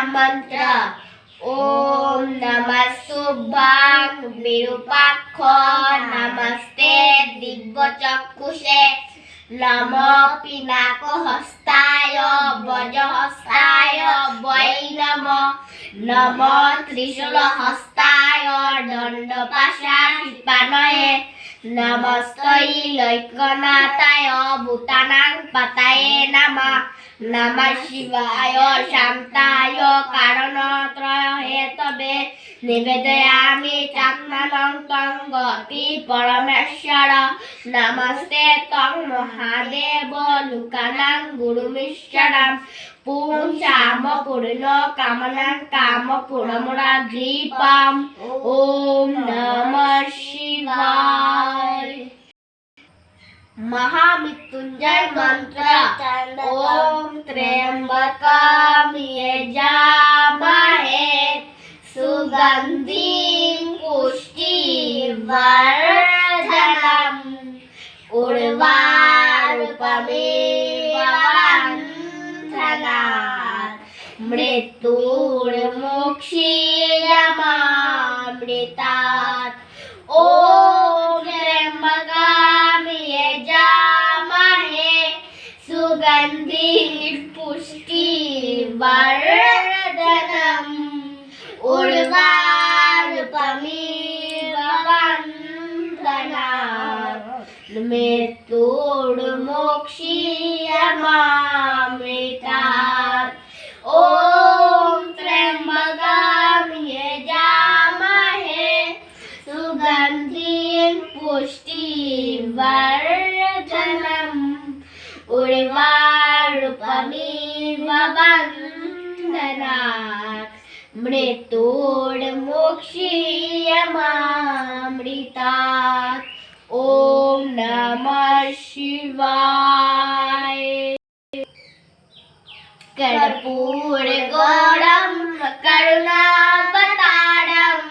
मंत्र। ओम नमस्तुभ्यं विरूपाक्ष नमस्ते दिव्यचक्षुषे नमो पिनाकहस्ताय वज्रहस्ताय वै नमो नमो त्रिशूलहस्ताय दण्डपाशाणये नमस्ते लैक्यनाथाय भूतानां पतये नमः नमः शिवाय शान्ताय कारणत्रयहेतवे निवेदयामि चात्मानं त्वं गति परमेश्वर नमस्ते त्वं महादेव लोकानां गुरुमीश्वरं पुंसाम पूर्ण कामनां कामपूर्णमुराग्रीपम्। ओम नमः शिवाय। महामृत्युंजय मंत्र। ओम त्र्यंबकं यजामहे सुगंधिं पुष्टिवर्धनम् उर्वारुकमेव बन्धनात् मृत्युर्मोक्षीयमामृतात्। ओम त्र्यंबकं यजामहे सुगंधिं पुष्टिवर्धनम् उर्वारुकमेव बन्धनात् मृत्युर्मोक्षीयमामृतात्। ओम त्र्यंबकं यजामहे सुगंधिं पुष्टिवर्धनम् उर्वारुकमेव बन्धनात् मृत्युर्मोक्षीयमामृतात्। ओम नमः शिवाय। कर्पूरगौरं करुणावतारं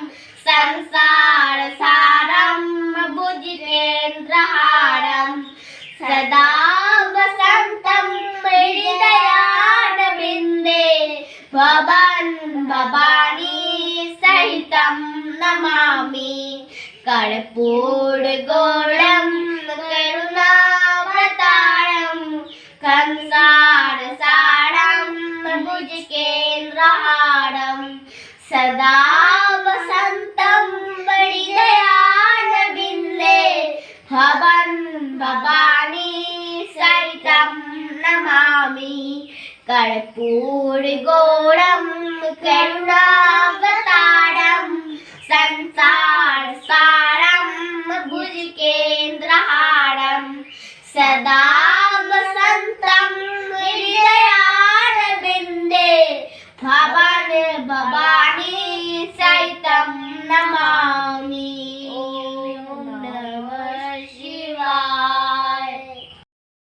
संसारसारं भुजगेन्द्रहारं सदा वसन्तं हृदयारविन्दे भवन् भवानी सहितं नमामि। कर्पूरगौरं करुणावतारं संसारसारं भुजगेन्द्रहारं सदा वसन्तं हृदयारविन्दे भवन् भवानी सहितं नमामि। कर्पूरगौरं करुणावतारं संसारसारं भुजगेन्द्रहारं सदा